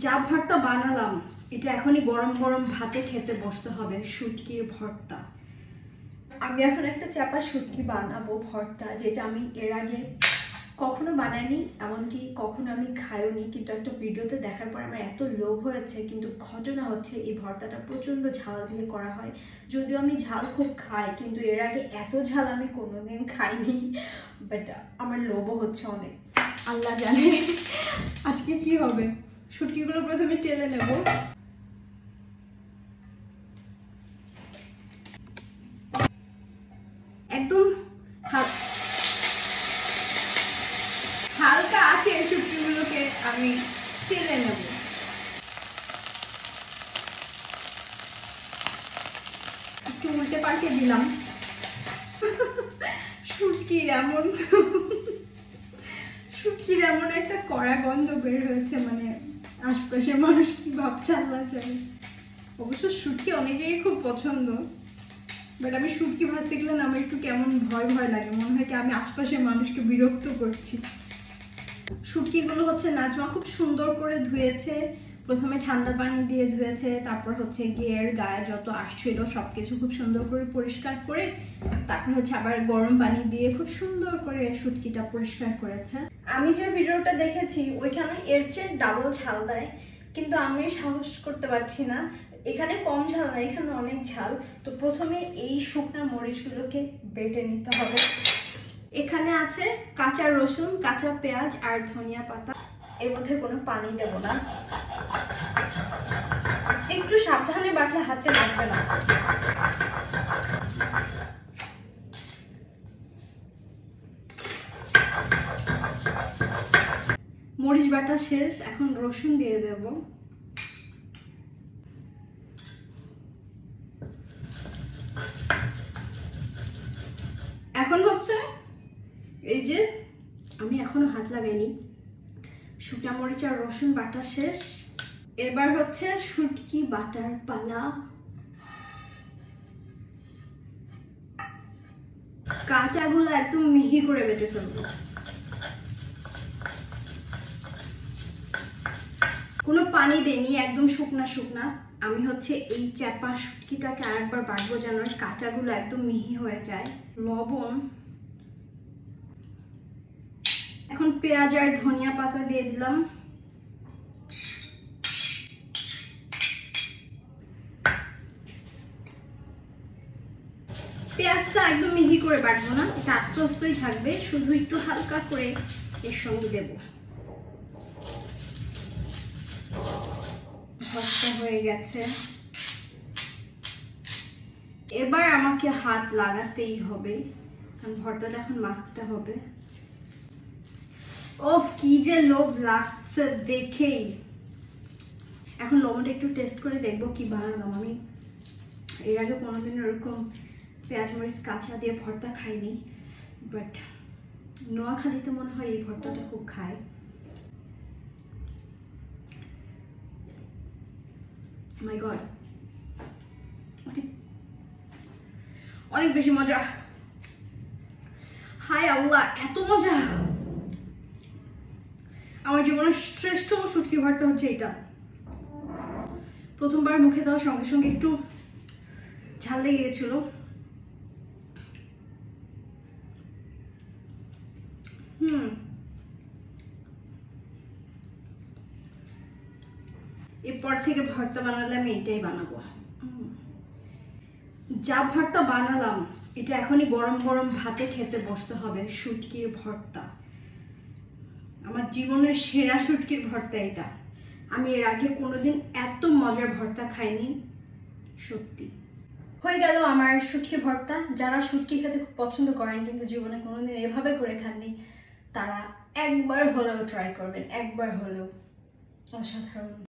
যা ভর্তা বানালাম এটা এখনই গরম গরম ভাতে খেতে বসতে হবে। শুটকির ভর্তা। আমি এখন একটা চাপা শুটকি বানাবো ভর্তা, যেটা আমি এর আগে কখনো বানাইনি, এমনকি কখনো আমি খাইওনি, কিন্তু একটা ভিডিওতে দেখার পর আমার এত লোভ হয়েছে। কিন্তু ঘটনা হচ্ছে এই ভর্তাটা প্রচন্ড ঝাল দিয়ে করা হয়। যদিও আমি ঝাল খুব খাই, কিন্তু এর আগে এত ঝাল আমি কোনোদিন খাইনি। বাট আমার লোভও হচ্ছে অনেক, আল্লাহ জানে আজকে কি হবে। শুটকিগুলো প্রথমে টেলে নেব। একদম হালকা আছে শুটকিগুলোকে আমি টেলে নেব। একটু উল্টে পাল্টে দিলাম। শুটকির এমন একটা কড়া গন্ধ বের হয়েছে, মানে আশপাশের মানুষ কি ভাবছে আল্লাহ জানে। অবশ্য শুটকি অনেকেরই খুব পছন্দ, বাট আমি শুটকি ভাজতে গেলে না আমার একটু কেমন ভয় ভয় লাগে, মনে হয় কি আমি আশপাশের মানুষকে বিরক্ত করছি। শুটকিগুলো হচ্ছে নাজমা খুব সুন্দর করে ধুয়েছে। প্রথমে ঠান্ডা পানি দিয়ে ধুয়েছে, তারপর হচ্ছে গিয়ে গায়ে যত আসছিল সবকিছু খুব সুন্দর করে পরিষ্কার করে, তারপর হচ্ছে আবার গরম পানি দিয়ে খুব সুন্দর করে শুটকিটা পরিষ্কার করেছে। আমি যে ভিডিওটা দেখেছি ওইখানে এর চেয়ে ডাবল ঝাল দেয়, কিন্তু আমি সাহস করতে পারছি না। এখানে কম ঝাল না, এখানে অনেক ঝাল। তো প্রথমে এই শুকনা মরিচগুলোকে বেটে নিতে হবে। এখানে আছে কাঁচা রসুন, কাঁচা পেঁয়াজ আর ধনিয়া পাতা। এর মধ্যে কোনো পানি দেব না, একটু সাবধানে বাটলে হাতে লাগবে না। মরিচ বাটা শেষ, এখন রসুন দিয়ে দেব। এখন হচ্ছে এই যে আমি এখনো হাত লাগাইনি, শুকনা মরিচ আর রসুন বাটা শেষ। এবার হচ্ছে শুটকি বাটার পালা। কাঁচাগুলো একদম মিহি করে বেটে ফেলবো। কোনো পানি দেইনি, একদম শুকনা শুকনা। আমি হচ্ছে এই চাপা শুটকিটাকে আরেকবার বাটবো যেন কাঁচাগুলো একদম মিহি হয়ে যায়। লবণ, এখন পেঁয়াজ আর ধনিয়া পাতা দিয়ে দিলাম। পেঁয়াজটা একদম মিহি করে বাটবো না, এটা আস্তে আস্তেই থাকবে, শুধু একটু হালকা করে এর সঙ্গে দেব। ভর্তা হয়ে গেছে, এবার আমাকে হাত লাগাতেই হবে, কারণ ভর্তাটা এখন মাখতে হবে। ওফ, কি যে লোভ লাগছে দেখেই। এখন লবণটা একটু টেস্ট করে দেখবো কি বানালাম। আমি এর আগে কোনোদিন ওরকম পেঁয়াজ মরিচ কাঁচা দিয়ে ভর্তা খাইনি, বাট নোয়াখালীতে মনে হয় এই ভর্তাটা খুব খায়। মাই গড, অনেক বেশি মজা। হায় আল্লাহ, এত মজা! আমার জীবনের শ্রেষ্ঠ শুটকি ভর্তা হচ্ছে এটা। প্রথমবার মুখে দেওয়ার সঙ্গে সঙ্গে একটু ঝাল লেগে গেছিল। এরপর থেকে ভর্তা বানালে আমি এটাই বানাবো। যা ভর্তা বানালাম এটা এখনই গরম গরম ভাতে খেতে বসতে হবে। শুটকির ভর্তা, আমার জীবনের সেরা শুটকির ভর্তা এটা। আমি এর আগে কোনোদিন এত মজার ভর্তা খাইনি, সত্যি। হয়ে গেল আমার শুটকি ভর্তা। যারা শুটকি খেতে খুব পছন্দ করেন কিন্তু জীবনে কোনোদিন এভাবে করে খাননি, তারা একবার হলেও ট্রাই করবেন, একবার হলেও। অসাধারণ।